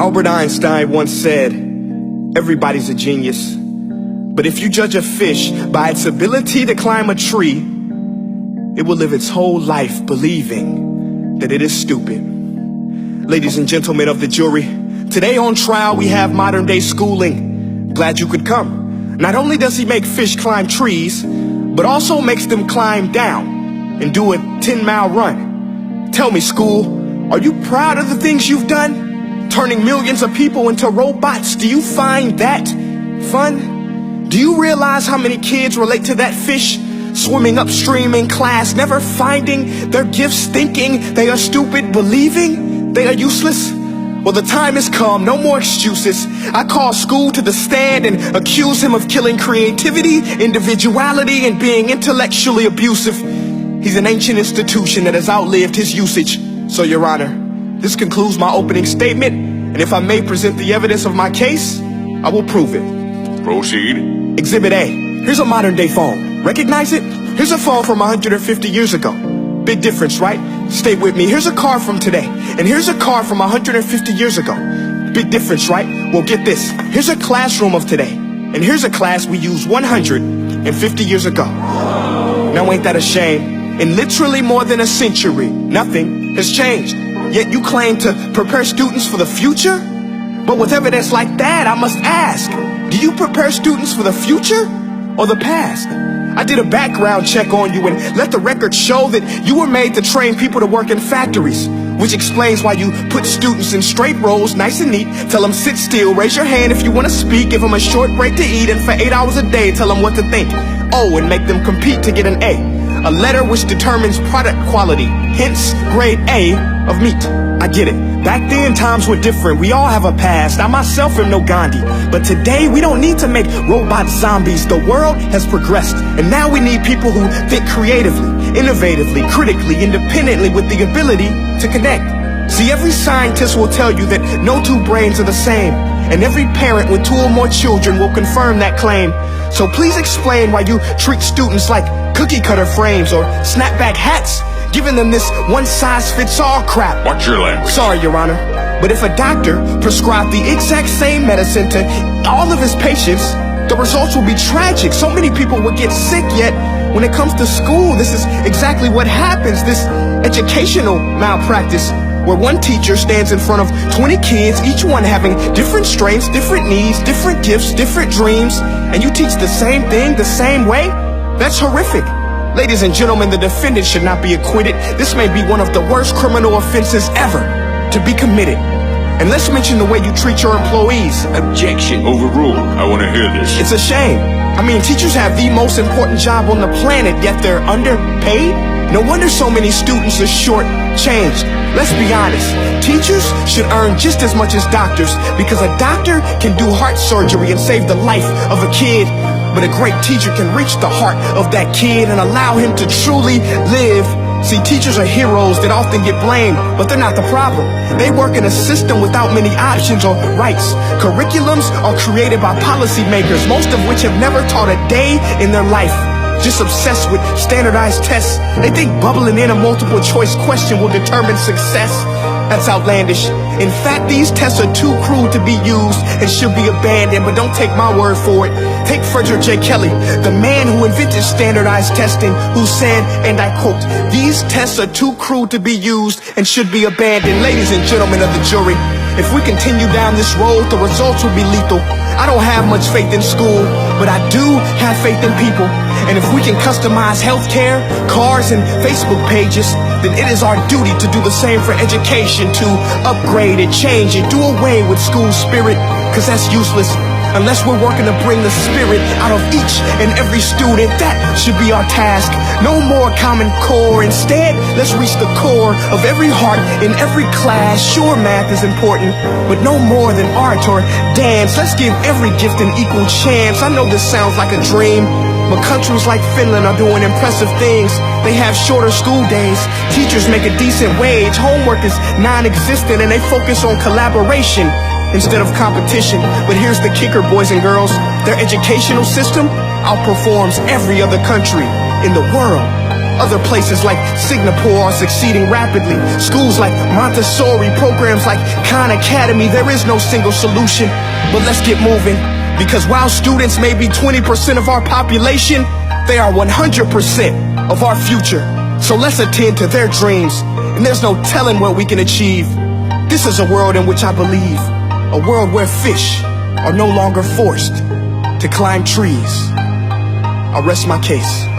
Albert Einstein once said, everybody's a genius. But if you judge a fish by its ability to climb a tree, it will live its whole life believing that it is stupid. Ladies and gentlemen of the jury, today on trial we have modern day schooling. Glad you could come. Not only does he make fish climb trees, but also makes them climb down and do a 10-mile run. Tell me, school, are you proud of the things you've done? Turning millions of people into robots, do you find that fun? Do you realize how many kids relate to that fish swimming upstream in class, never finding their gifts, thinking they are stupid, believing they are useless? Well, the time has come, no more excuses. I call school to the stand and accuse him of killing creativity, individuality, and being intellectually abusive. He's an ancient institution that has outlived his usage. So, Your Honor, this concludes my opening statement, and if I may present the evidence of my case, I will prove it. Proceed. Exhibit A. Here's a modern day phone. Recognize it? Here's a phone from 150 years ago. Big difference, right? Stay with me. Here's a car from today, and here's a car from 150 years ago. Big difference, right? Well, get this. Here's a classroom of today, and here's a class we used 150 years ago. Now, ain't that a shame? In literally more than a century, nothing has changed. Yet you claim to prepare students for the future? But with evidence like that, I must ask, do you prepare students for the future or the past? I did a background check on you and let the record show that you were made to train people to work in factories, which explains why you put students in straight rows, nice and neat, tell them sit still, raise your hand if you want to speak, give them a short break to eat, and for 8 hours a day, tell them what to think. Oh, and make them compete to get an A letter which determines product quality, hence grade A of meat. I get it. Back then, times were different. We all have a past. I myself am no Gandhi. But today, we don't need to make robot zombies. The world has progressed. And now we need people who think creatively, innovatively, critically, independently, with the ability to connect. See, every scientist will tell you that no two brains are the same. And every parent with 2 or more children will confirm that claim. So please explain why you treat students like cookie cutter frames or snapback hats, giving them this one-size-fits-all crap. Watch your language. Sorry, Your Honor, but if a doctor prescribed the exact same medicine to all of his patients, the results will be tragic. So many people will get sick, yet when it comes to school, this is exactly what happens, this educational malpractice, where one teacher stands in front of 20 kids, each one having different strengths, different needs, different gifts, different dreams, and you teach the same thing the same way? That's horrific. Ladies and gentlemen, the defendant should not be acquitted. This may be one of the worst criminal offenses ever to be committed. And let's mention the way you treat your employees. Objection. Overruled. I want to hear this. It's a shame. I mean, teachers have the most important job on the planet, yet they're underpaid? No wonder so many students are short-changed. Let's be honest. Teachers should earn just as much as doctors, because a doctor can do heart surgery and save the life of a kid. But a great teacher can reach the heart of that kid and allow him to truly live. See, teachers are heroes that often get blamed, but they're not the problem. They work in a system without many options or rights. Curriculums are created by policymakers, most of which have never taught a day in their life. Just obsessed with standardized tests. They think bubbling in a multiple choice question will determine success. That's outlandish. In fact, these tests are too crude to be used and should be abandoned, but don't take my word for it. Take Frederick J. Kelly, the man who invented standardized testing, who said, and I quote, "These tests are too crude to be used and should be abandoned." Ladies and gentlemen of the jury, if we continue down this road, the results will be lethal. I don't have much faith in school, but I do have faith in people. And if we can customize healthcare, cars, and Facebook pages, then it is our duty to do the same for education, to upgrade and change and do away with school spirit, because that's useless. Unless we're working to bring the spirit out of each and every student, that should be our task. No more Common Core. Instead, let's reach the core of every heart in every class. Sure, math is important, but no more than art or dance. Let's give every gift an equal chance. I know this sounds like a dream, but countries like Finland are doing impressive things. They have shorter school days. Teachers make a decent wage. Homework is non-existent, and they focus on collaboration instead of competition. But here's the kicker, boys and girls. Their educational system outperforms every other country in the world. Other places like Singapore are succeeding rapidly. Schools like Montessori, programs like Khan Academy. There is no single solution, but let's get moving. Because while students may be 20% of our population, they are 100% of our future. So let's attend to their dreams, and there's no telling what we can achieve. This is a world in which I believe, a world where fish are no longer forced to climb trees. I'll rest my case.